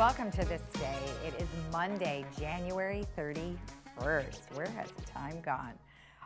welcome to This Day. It is Monday, January 31st. Where has the time gone?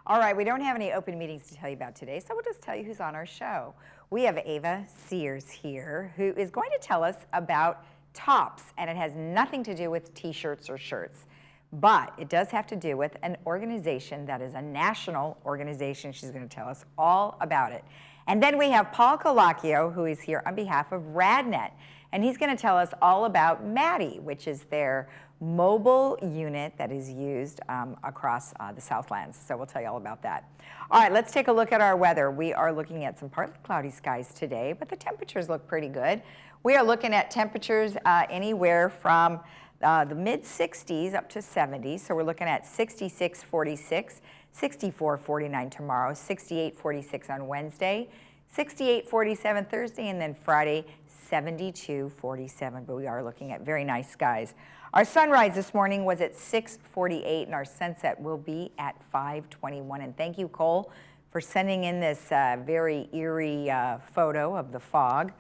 All right, we don't have any open meetings to tell you about today, so we'll just tell you who's on our show. We have Ava Sears here, who is going to tell us about tops, and it has nothing to do with t-shirts or shirts, but it does have to do with an organization that is a national organization. She's going to tell us all about it. And then we have Paul Colacchio, who is here on behalf of RadNet, and he's going to tell us all about Maddie, which is their mobile unit that is used across the Southlands. So we'll tell you all about that. All right, let's take a look at our weather. We are looking at some partly cloudy skies today, but the temperatures look pretty good. We are looking at temperatures anywhere from the mid-60s up to 70. So we're looking at 66, 46, 64, 49 tomorrow, 68, 46 on Wednesday, 68, 47 Thursday, and then Friday, 72, 47. But we are looking at very nice skies. Our sunrise this morning was at 6:48, and our sunset will be at 5:21. And thank you, Cole, for sending in this very eerie photo of the fog.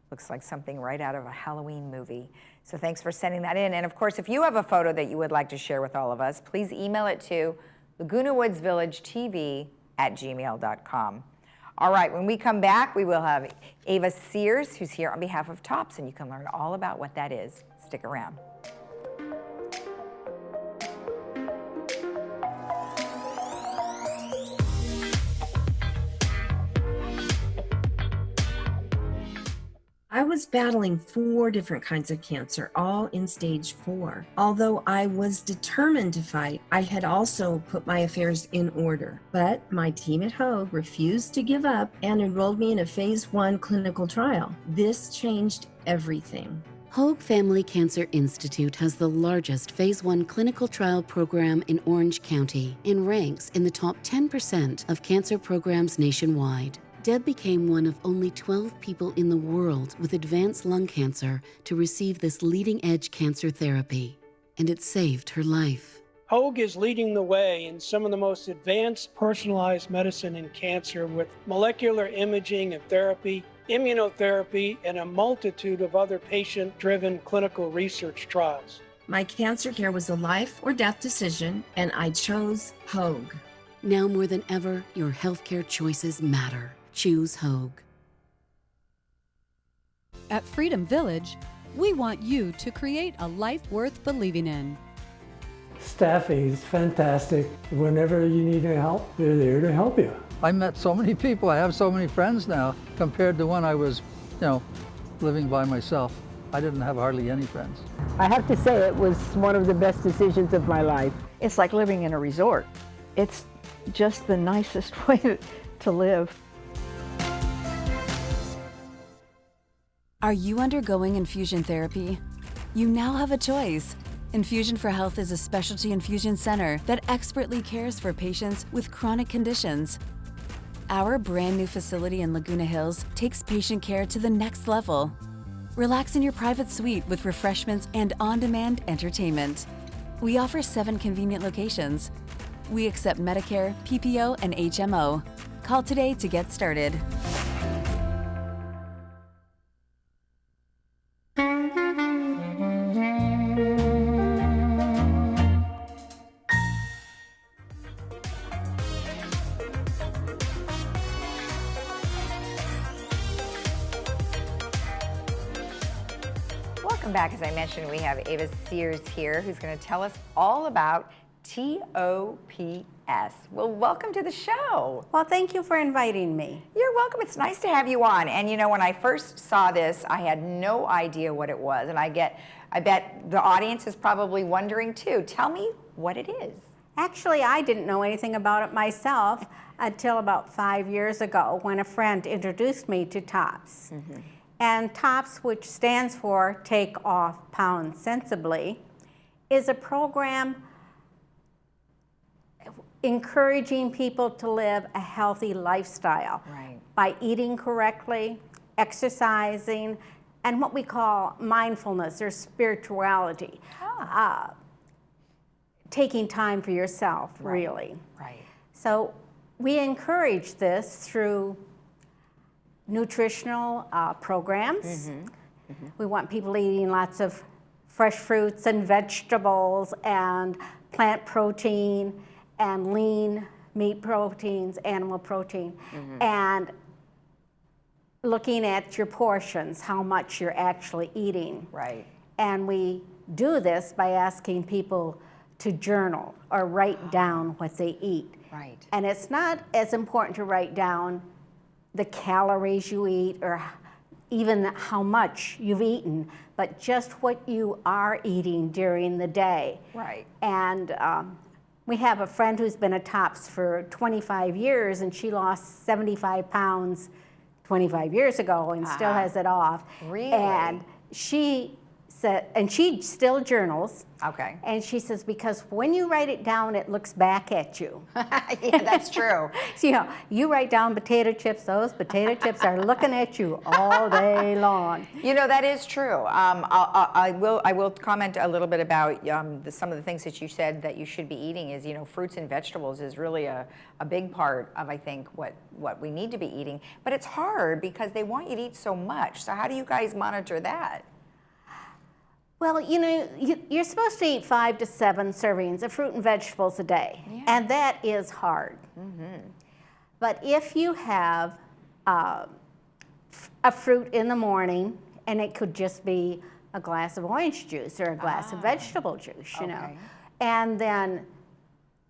Looks like something right out of a Halloween movie. So thanks for sending that in. And of course, if you have a photo that you would like to share with all of us, please email it to Laguna Woods Village TV @gmail.com. All right, when we come back, we will have Ava Sears, who's here on behalf of Tops, and you can learn all about what that is. Stick around. I was battling 4 different kinds of cancer, all in stage 4. Although I was determined to fight, I had also put my affairs in order. But my team at Hoag refused to give up and enrolled me in a phase 1 clinical trial. This changed everything. Hoag Family Cancer Institute has the largest phase 1 clinical trial program in Orange County and ranks in the top 10% of cancer programs nationwide. Deb became one of only 12 people in the world with advanced lung cancer to receive this leading-edge cancer therapy, and it saved her life. Hoag is leading the way in some of the most advanced personalized medicine in cancer with molecular imaging and therapy, immunotherapy, and a multitude of other patient-driven clinical research trials. My cancer care was a life or death decision, and I chose Hoag. Now more than ever, your healthcare choices matter. Choose Hoag. At Freedom Village, we want you to create a life worth believing in. Staffing is fantastic. Whenever you need help, they're there to help you. I met so many people. I have so many friends now compared to when I was, living by myself. I didn't have hardly any friends. I have to say it was one of the best decisions of my life. It's like living in a resort. It's just the nicest way to live. Are you undergoing infusion therapy? You now have a choice. Infusion for Health is a specialty infusion center that expertly cares for patients with chronic conditions. Our brand new facility in Laguna Hills takes patient care to the next level. Relax in your private suite with refreshments and on-demand entertainment. We offer 7 convenient locations. We accept Medicare, PPO, and HMO. Call today to get started. Welcome back. As I mentioned, we have Ava Sears here, who's going to tell us all about TOPS. Well, welcome to the show. Well, thank you for inviting me. You're welcome. It's nice to have you on. And when I first saw this, I had no idea what it was. And I bet the audience is probably wondering too. Tell me what it is. Actually, I didn't know anything about it myself until about 5 years ago when a friend introduced me to TOPS. Mm-hmm. And TOPS, which stands for Take Off Pounds Sensibly, is a program encouraging people to live a healthy lifestyle by eating correctly, exercising, and what we call mindfulness or spirituality. Taking time for yourself, really. Right. So we encourage this through nutritional programs. Mm-hmm. Mm-hmm. We want people eating lots of fresh fruits and vegetables and plant protein and lean meat proteins, animal protein, and looking at your portions, how much you're actually eating. Right. And we do this by asking people to journal or write down what they eat. Right. And it's not as important to write down the calories you eat or even how much you've eaten, but just what you are eating during the day. Right. And we have a friend who's been a TOPS for 25 years, and she lost 75 pounds 25 years ago and still has it off. Really? And she said, and she still journals. Okay. And she says, because when you write it down, it looks back at you. Yeah, that's true. So, you know, you write down potato chips, those potato chips are looking at you all day long. You know, that is true. I will comment a little bit about some of the things that you said that you should be eating is, you know, fruits and vegetables is really a big part of, I think, what we need to be eating. But it's hard because they want you to eat so much. So how do you guys monitor that? Well, you know, you're supposed to eat 5 to 7 servings of fruit and vegetables a day, and that is hard. But if you have a fruit in the morning, and it could just be a glass of orange juice or a glass of vegetable juice, you know, and then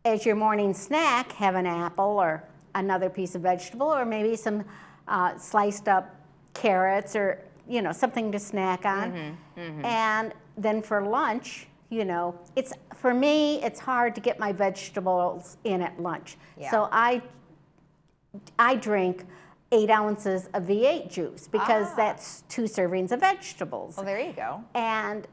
as your morning snack, have an apple or another piece of vegetable or maybe some sliced up carrots or, you know, something to snack on. And then for lunch, you know, for me, it's hard to get my vegetables in at lunch. So I drink 8 ounces of V8 juice because that's 2 servings of vegetables. Well, there you go. And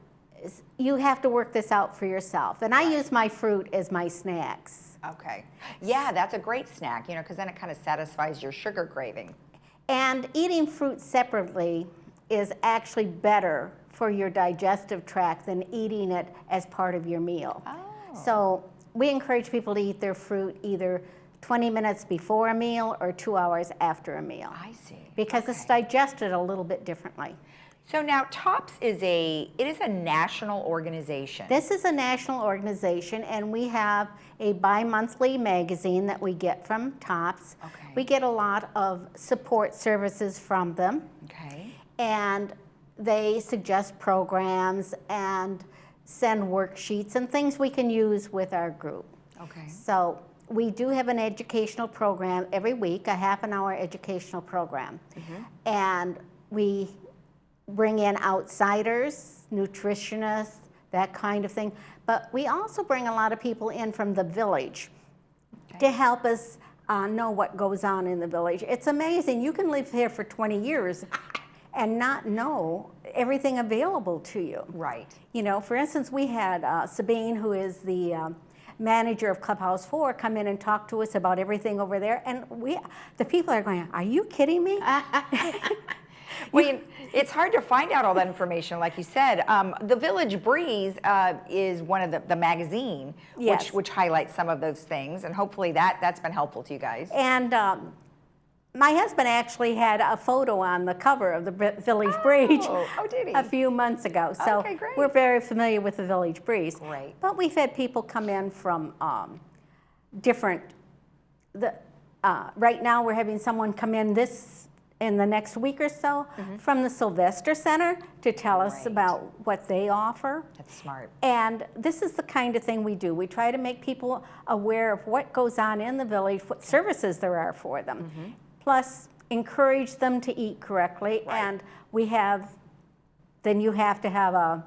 you have to work this out for yourself. And I use my fruit as my snacks. Okay. Yeah, that's a great snack, you know, because then it kind of satisfies your sugar craving. And eating fruit separately is actually better for your digestive tract than eating it as part of your meal. So we encourage people to eat their fruit either 20 minutes before a meal or 2 hours after a meal. I see. Because it's digested a little bit differently. So now TOPS is a national organization. This is a national organization, and we have a bi-monthly magazine that we get from TOPS. Okay. We get a lot of support services from them. Okay. And they suggest programs and send worksheets and things we can use with our group. Okay. So we do have an educational program every week, a half-an-hour educational program. And we bring in outsiders, nutritionists, that kind of thing. But we also bring a lot of people in from the village to help us know what goes on in the village. It's amazing. You can live here for 20 years and not know everything available to you. Right. You know, for instance, we had Sabine, who is the manager of Clubhouse 4, come in and talk to us about everything over there. And the people are going, are you kidding me? Well, it's hard to find out all that information, like you said. The Village Breeze is one of the magazine, which highlights some of those things, and hopefully that's been helpful to you guys. And my husband actually had a photo on the cover of the Village Breeze did he? a few months ago. So okay, great. We're very familiar with the Village Breeze. Great. But we've had people come in from different, right now we're having someone come in in the next week or so from the Sylvester Center to tell us about what they offer. That's smart. And this is the kind of thing we do. We try to make people aware of what goes on in the village, what services there are for them. Plus, encourage them to eat correctly. And we have, then you have to have a,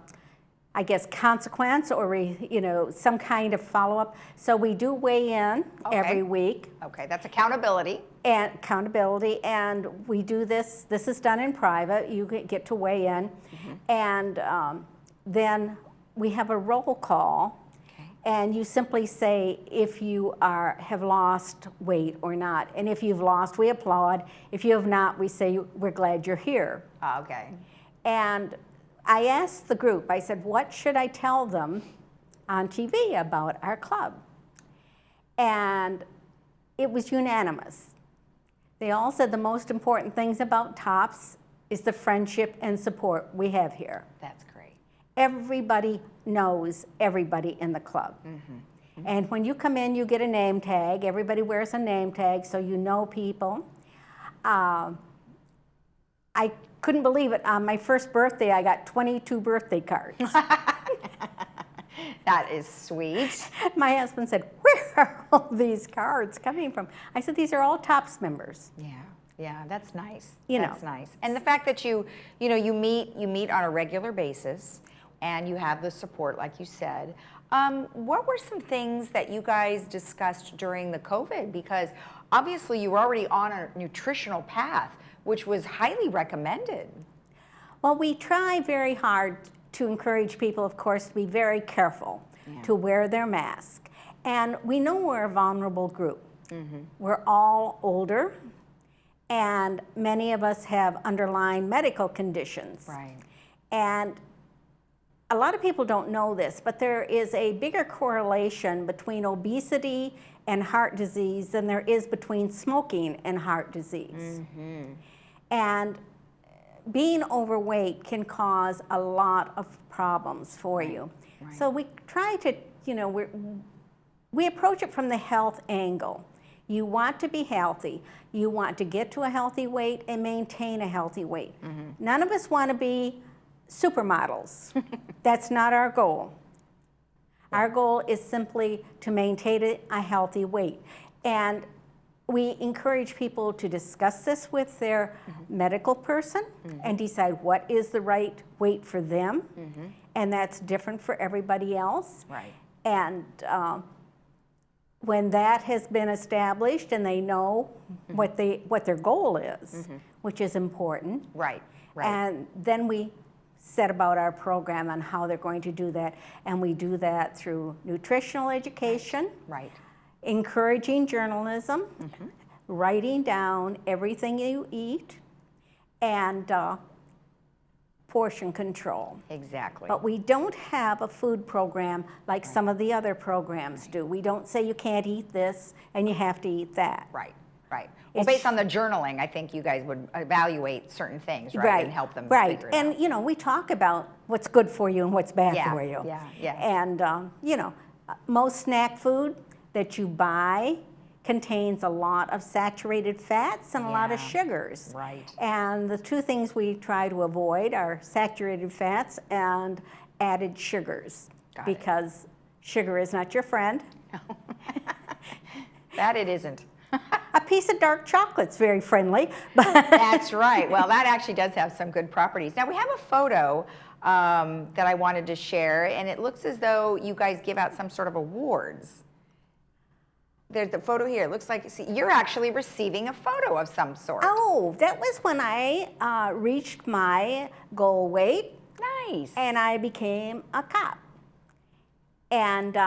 I guess, consequence or, you know, some kind of follow-up. So we do weigh in every week. Okay, that's accountability. And accountability, and we do this is done in private, you get to weigh in, and then we have a roll call, and you simply say if you have lost weight or not, and if you've lost, we applaud. If you have not, we say we're glad you're here. Okay. And I asked the group, I said, what should I tell them on TV about our club? And it was unanimous. They all said the most important things about TOPS is the friendship and support we have here. That's great. everybody knows everybody in the club. And when you come in, you get a name tag. Everybody wears a name tag, so you know people. I couldn't believe it. On my first birthday, I got 22 birthday cards. That is sweet. My husband said, "Where are all these cards coming from?" I said, "These are all TOPS members." Yeah, that's nice. You know. That's nice. And the fact that you meet on a regular basis, and you have the support, like you said. What were some things that you guys discussed during the COVID? Because obviously you were already on a nutritional path, which was highly recommended. Well, we try very hard to encourage people, of course, to be very careful, to wear their mask. And we know we're a vulnerable group. We're all older, and many of us have underlying medical conditions. Right. And a lot of people don't know this, but there is a bigger correlation between obesity and heart disease than there is between smoking and heart disease. And being overweight can cause a lot of problems for you. So we try to, we approach it from the health angle. You want to be healthy. You want to get to a healthy weight and maintain a healthy weight. None of us want to be supermodels. That's not our goal. Our goal is simply to maintain a healthy weight. And we encourage people to discuss this with their medical person and decide what is the right weight for them. And that's different for everybody else. Right. And when that has been established and they know what their goal is, which is important. Right. And then we set about our program on how they're going to do that. And we do that through nutritional education, encouraging journalism, writing down everything you eat, and portion control. Exactly. But we don't have a food program like some of the other programs do. We don't say you can't eat this and you have to eat that. Right. Well, based on the journaling, I think you guys would evaluate certain things, right? And help them figure it out. And, we talk about what's good for you and what's bad for you. And, most snack food that you buy contains a lot of saturated fats and a lot of sugars. Right. And the two things we try to avoid are saturated fats and added sugars. Because sugar is not your friend. That it isn't. A piece of dark chocolate's very friendly. That's right. Well, that actually does have some good properties. Now, we have a photo that I wanted to share, and it looks as though you guys give out some sort of awards. There's the photo here. It looks like, see, you're actually receiving a photo of some sort. Oh, that was when I reached my goal weight. Nice. And I became a cop. And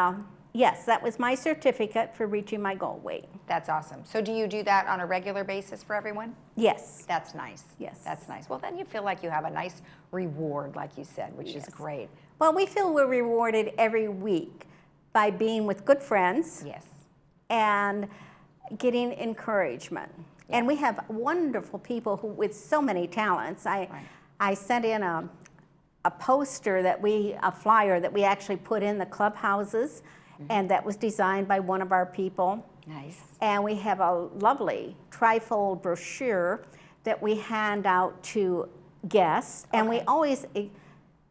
yes, that was my certificate for reaching my goal weight. That's awesome. So do you do that on a regular basis for everyone? Yes. That's nice. Yes. That's nice. Well, then you feel like you have a nice reward, like you said, which is great. Well, we feel we're rewarded every week by being with good friends. Yes. And getting encouragement. Yeah. And we have wonderful people with so many talents. I sent in a poster a flyer that we actually put in the clubhouses, and that was designed by one of our people. Nice. And we have a lovely trifold brochure that we hand out to guests, and we always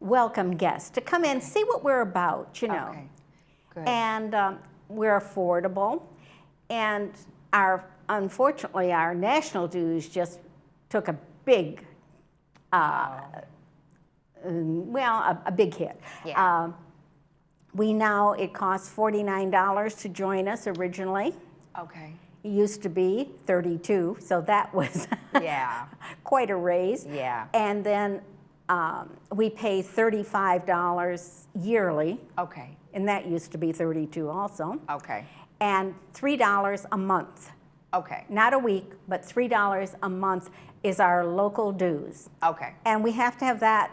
welcome guests to come in, see what we're about, Okay. Good. And we're affordable, and unfortunately our national dues just took a big, a big hit. Yeah. It costs $49 to join us originally. Okay. It used to be $32, so that was quite a raise. Yeah. And then we pay $35 yearly. Okay. And that used to be $32 also. Okay. And $3 a month. Okay. Not a week, but $3 a month is our local dues. Okay. And we have to have that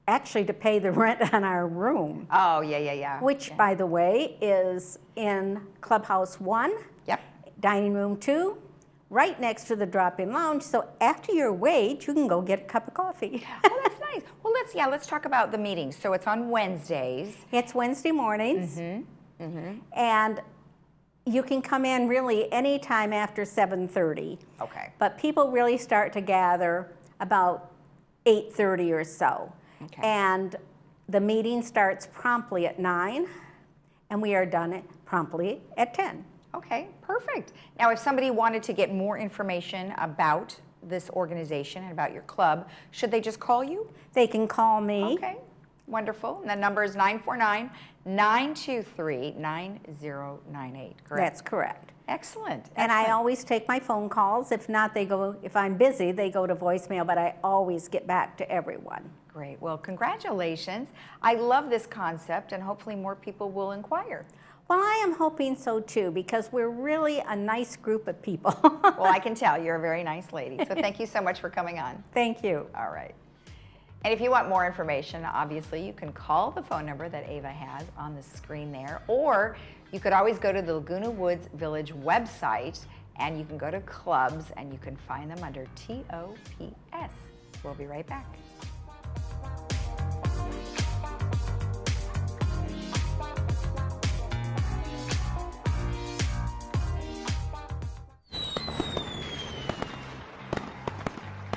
actually to pay the rent on our room. Oh, yeah. Which, by the way, is in Clubhouse 1, Yep. Dining Room 2, right next to the drop-in lounge. So after your wait, you can go get a cup of coffee. Oh, that's nice. Well, let's talk about the meetings. So it's on Wednesdays. It's Wednesday mornings. And you can come in really anytime after 7:30. Okay. But people really start to gather about 8:30 or so. Okay. And the meeting starts promptly at 9, and we are done promptly at 10. Okay, perfect. Now, if somebody wanted to get more information about this organization and about your club, should they just call you? They can call me. Okay, wonderful. And the number is 949-923-9098, correct? That's correct. Excellent. And I excellent. always take my phone calls. If not, if I'm busy, they go to voicemail, but I always get back to everyone. Great. Well, congratulations. I love this concept, and hopefully more people will inquire. Well, I am hoping so too, because we're really a nice group of people. Well, I can tell you're a very nice lady. So thank you so much for coming on. Thank you. All right. And if you want more information, obviously, you can call the phone number that Ava has on the screen there, or you could always go to the Laguna Woods Village website, and you can go to clubs, and you can find them under TOPS. We'll be right back.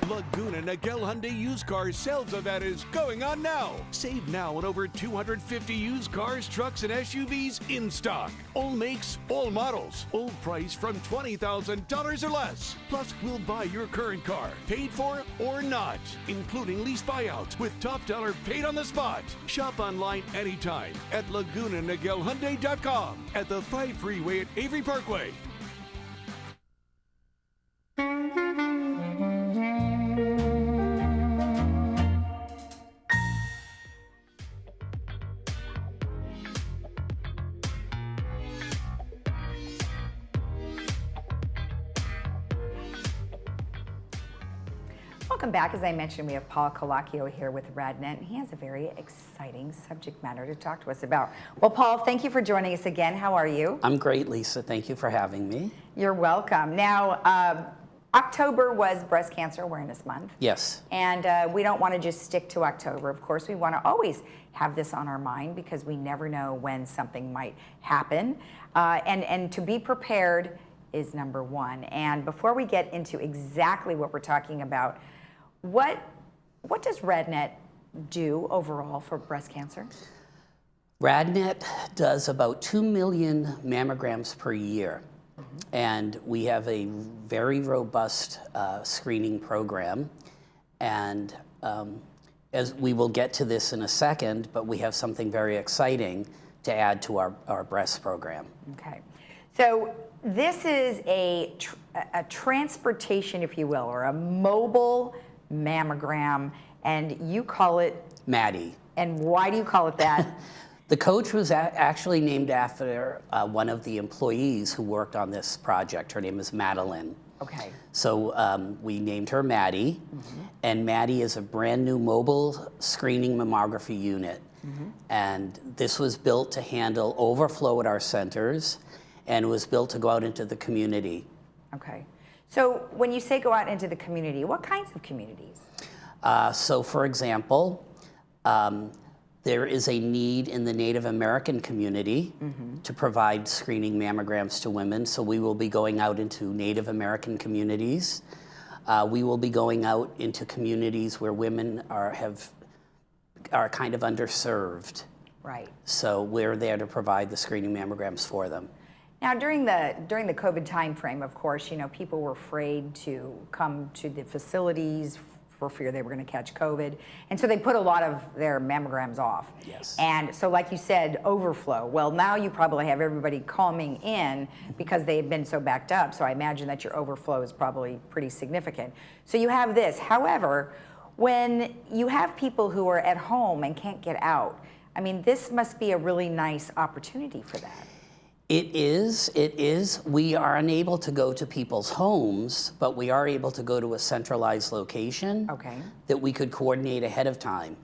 Laguna Niguel Hyundai used car sales event is going on now. Save now on over 250 used cars, trucks, and SUVs in stock. All makes, all models, all price from $20,000 or less. Plus, we'll buy your current car, paid for or not, including lease buyouts with top dollar paid on the spot. Shop online anytime at LagunaNiguelHyundai.com at the 5 freeway at Avery Parkway. Welcome back. As I mentioned, we have Paul Colacchio here with RadNet, and he has a very exciting subject matter to talk to us about. Well, Paul, thank you for joining us again. How are you? I'm great, Lisa. Thank you for having me. You're welcome. Now, October was Breast Cancer Awareness Month. Yes. And we don't want to just stick to October. Of course, we want to always have this on our mind because we never know when something might happen. And to be prepared is number one. And before we get into exactly what we're talking about, what does RadNet do overall for breast cancer? RadNet does about 2 million mammograms per year. And we have a very robust screening program. And as we will get to this in a second, but we have something very exciting to add to our breast program. Okay. So this is a transportation, if you will, or a mobile mammogram, and you call it Maddie. And why do you call it that? The coach was actually named after one of the employees who worked on this project. Her name is Madeline. Okay. So we named her Maddie, and Maddie is a brand new mobile screening mammography unit. And this was built to handle overflow at our centers, and it was built to go out into the community. Okay. So when you say go out into the community, what kinds of communities? So for example, there is a need in the Native American community to provide screening mammograms to women. So we will be going out into Native American communities. We will be going out into communities where women are kind of underserved. Right. So we're there to provide the screening mammograms for them. Now, during the COVID timeframe, of course, people were afraid to come to the facilities for fear they were going to catch COVID, and so they put a lot of their mammograms off. Yes. And so, like you said, overflow. Well, now you probably have everybody coming in because they've been so backed up. So I imagine that your overflow is probably pretty significant. So you have this. However, when you have people who are at home and can't get out, I mean, this must be a really nice opportunity for that. It is. We are unable to go to people's homes, but we are able to go to a centralized location that we could coordinate ahead of time.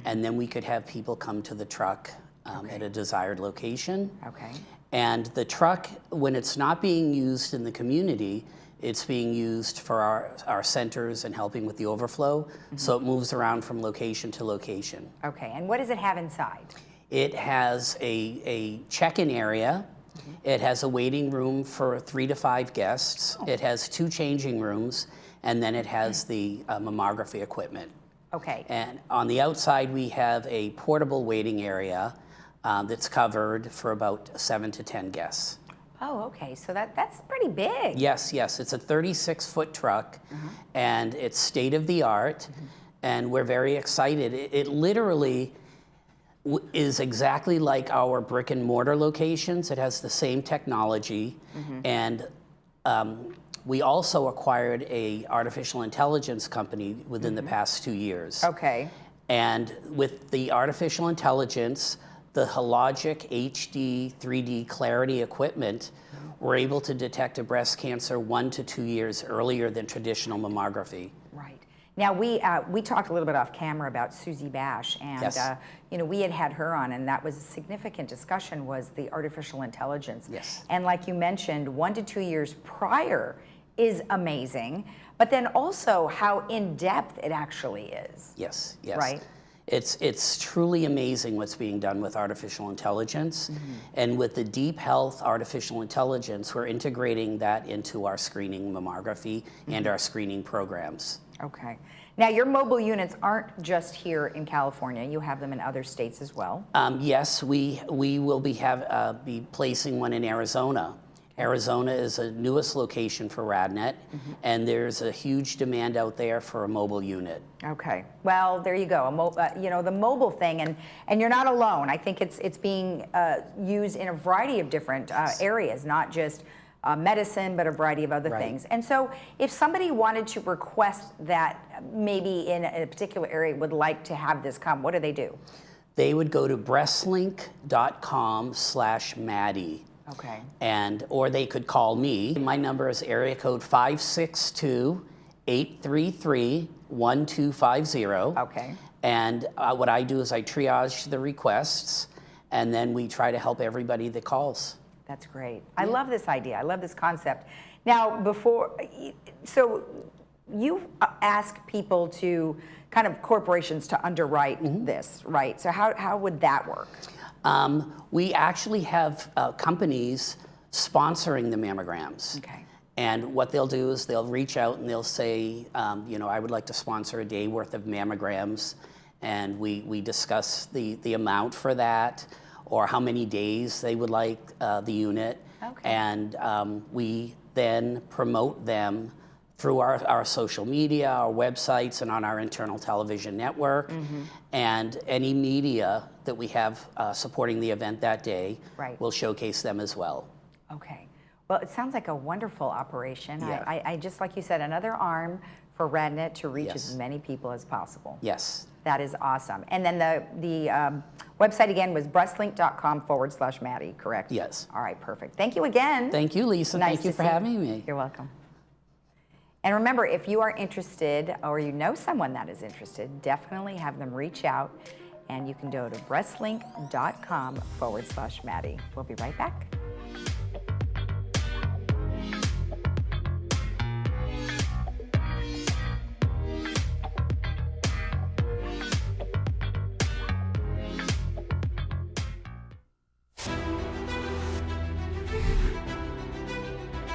And then we could have people come to the truck at a desired location. Okay. And the truck, when it's not being used in the community, it's being used for our centers and helping with the overflow. So it moves around from location to location. Okay, and what does it have inside? It has a check-in area. It has a waiting room for 3 to 5 guests. It has 2 changing rooms, and then it has the mammography equipment. Okay. And on the outside, we have a portable waiting area that's covered for about 7 to 10 guests. Oh, okay, so that's pretty big. Yes, yes, it's a 36-foot truck, and it's state-of-the-art, and we're very excited. It literally is exactly like our brick and mortar locations. It has the same technology, and we also acquired a artificial intelligence company within the past 2 years. Okay. And with the artificial intelligence, the Hologic HD 3D clarity equipment, we're able to detect a breast cancer 1 to 2 years earlier than traditional mammography. Right. Now, we talked a little bit off camera about Susie Bash, and Yes. you know, we had her on, and that was a significant discussion, was the artificial intelligence. Yes. And like you mentioned, 1 to 2 years prior is amazing, but then also how in-depth it actually is. Yes, yes. Right? It's truly amazing what's being done with artificial intelligence. And with the Deep Health artificial intelligence, we're integrating that into our screening mammography and our screening programs. Okay. Now, your mobile units aren't just here in California. You have them in other states as well. Yes, we will be placing one in Arizona. Arizona is the newest location for RadNet, and there's a huge demand out there for a mobile unit. Okay. Well, there you go. You know, the mobile thing, and you're not alone. I think it's being used in a variety of different areas, not just medicine, but a variety of other things. And so if somebody wanted to request that maybe in a particular area would like to have this come, what do they do? They would go to breastlink.com/Maddie. Okay. Or they could call me. My number is area code 562-833-1250. Okay. And what I do is I triage the requests, and then we try to help everybody that calls. That's great. I love this idea. I love this concept. Now, so you ask people to, kind of corporations to underwrite this, right? So how would that work? We actually have companies sponsoring the mammograms. Okay. And what they'll do is they'll reach out and they'll say, you know, I would like to sponsor a day worth of mammograms. And we discuss the amount for that, or how many days they would like the unit. Okay. And we then promote them through our social media, our websites, and on our internal television network. And any media that we have supporting the event that day will showcase them as well. Okay. Well, it sounds like a wonderful operation. Yeah. I just, like you said, another arm for RadNet to reach as many people as possible. Yes. That is awesome. And then the website again was breastlink.com/Maddie, correct? Yes. All right, perfect. Thank you again. Thank you, Lisa. Nice Thank you to for see having me. You're welcome. And remember, if you are interested or you know someone that is interested, definitely have them reach out, and you can go to breastlink.com/Maddie. We'll be right back.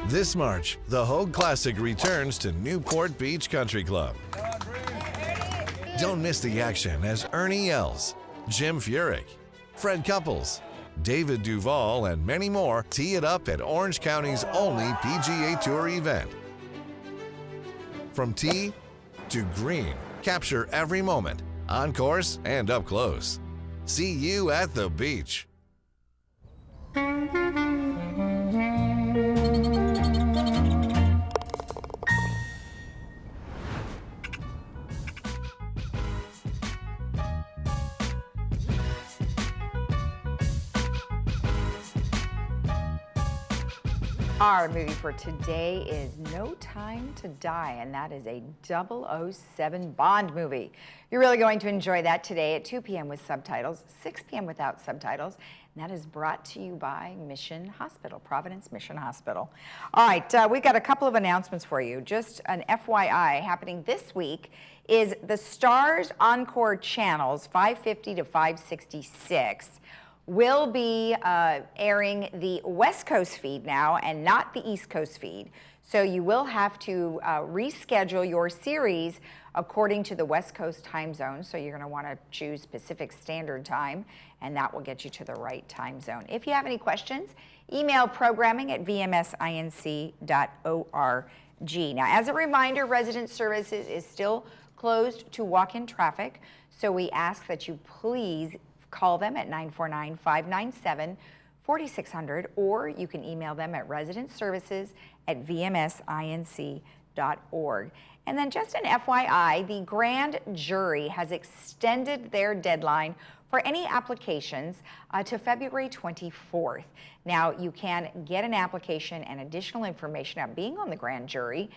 This March, the Hogue Classic returns to Newport Beach Country Club. Don't miss the action as Ernie Els, Jim Furyk, Fred Couples, David Duval, and many more tee it up at Orange County's only PGA Tour event. From tee to green, capture every moment, on course and up close. See you at the beach. Our movie for today is No Time to Die, and that is a 007 Bond movie. You're really going to enjoy that today at 2 p.m. with subtitles, 6 p.m. without subtitles. And that is brought to you by Mission Hospital, Providence Mission Hospital. All right, we've got a couple of announcements for you. Just an FYI, happening this week is the Stars Encore channels 550 to 566 will be airing the West Coast feed now and not the East Coast feed. So you will have to reschedule your series according to the West Coast time zone. So you're going to want to choose Pacific Standard Time, and that will get you to the right time zone. If you have any questions, email programming@vmsinc.org. Now, as a reminder, Resident Services is still closed to walk-in traffic, so we ask that you please call them at 949-597-4600, or you can email them at residentservices@vmsinc.org. And then just an FYI, the grand jury has extended their deadline for any applications to February 24th. Now, you can get an application and additional information about being on the grand jury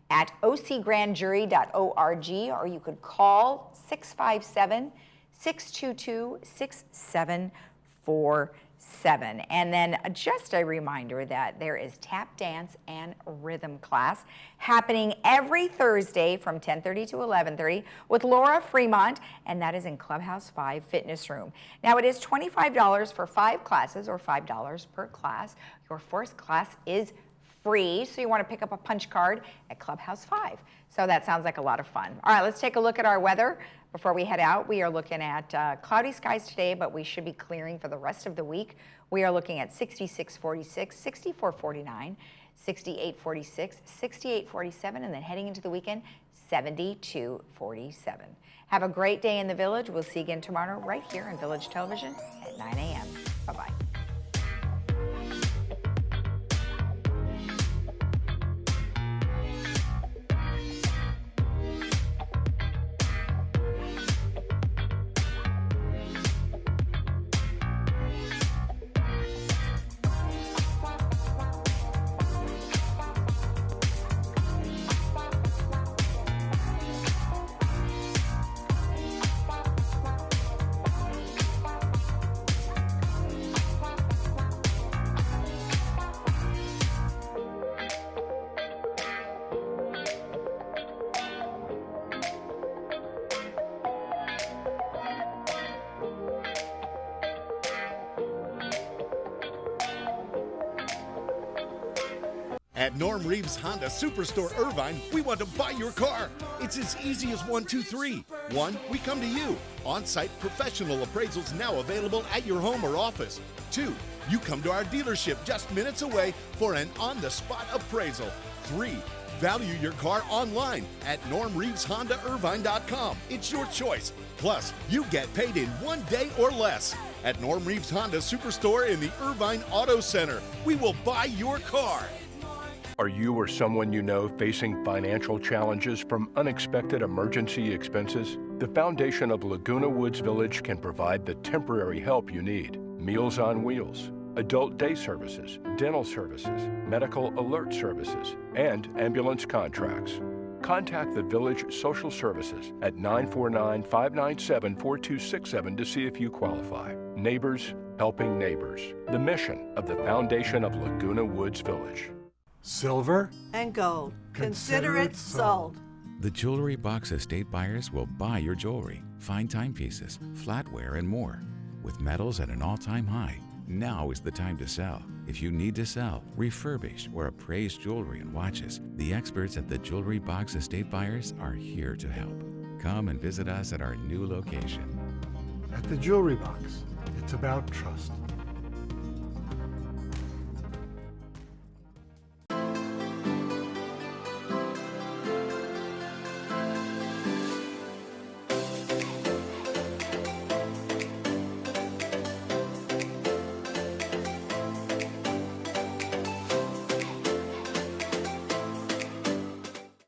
at ocgrandjury.org, or you could call 657-622-6747. And then just a reminder that there is tap dance and rhythm class happening every Thursday from 10:30 to 11:30 with Laura Fremont, and that is in Clubhouse 5 Fitness Room. Now, it is $25 for 5 classes, or $5 per class. Your first class is free, so you want to pick up a punch card at Clubhouse 5. So that sounds like a lot of fun. All right, let's take a look at our weather before we head out. We are looking at cloudy skies today, but we should be clearing for the rest of the week. We are looking at 66-46, 64-49, 68-46, 68-47, and then heading into the weekend, 72-47. Have a great day in the Village. We'll see you again tomorrow right here on Village Television at 9 a.m. Bye-bye. At Norm Reeves Honda Superstore Irvine, we want to buy your car. It's as easy as 1, 2, 3. 1, we come to you. On-site professional appraisals now available at your home or office. 2, you come to our dealership just minutes away for an on-the-spot appraisal. 3, value your car online at normreeveshondairvine.com. It's your choice. Plus, you get paid in 1 day or less. At Norm Reeves Honda Superstore in the Irvine Auto Center, we will buy your car. Are you or someone you know facing financial challenges from unexpected emergency expenses? The foundation of Laguna Woods Village can provide the temporary help you need. Meals on Wheels, adult day services, dental services, medical alert services, and ambulance contracts. Contact the Village Social Services at 949-597-4267 to see if you qualify. Neighbors helping neighbors. The mission of the foundation of Laguna Woods Village. Silver and gold. Consider it sold. The Jewelry Box Estate buyers will buy your jewelry, fine timepieces, flatware, and more. With metals at an all-time high, now is the time to sell. If you need to sell, refurbish, or appraise jewelry and watches, the experts at the Jewelry Box Estate buyers are here to help. Come and visit us at our new location. At the Jewelry Box, it's about trust.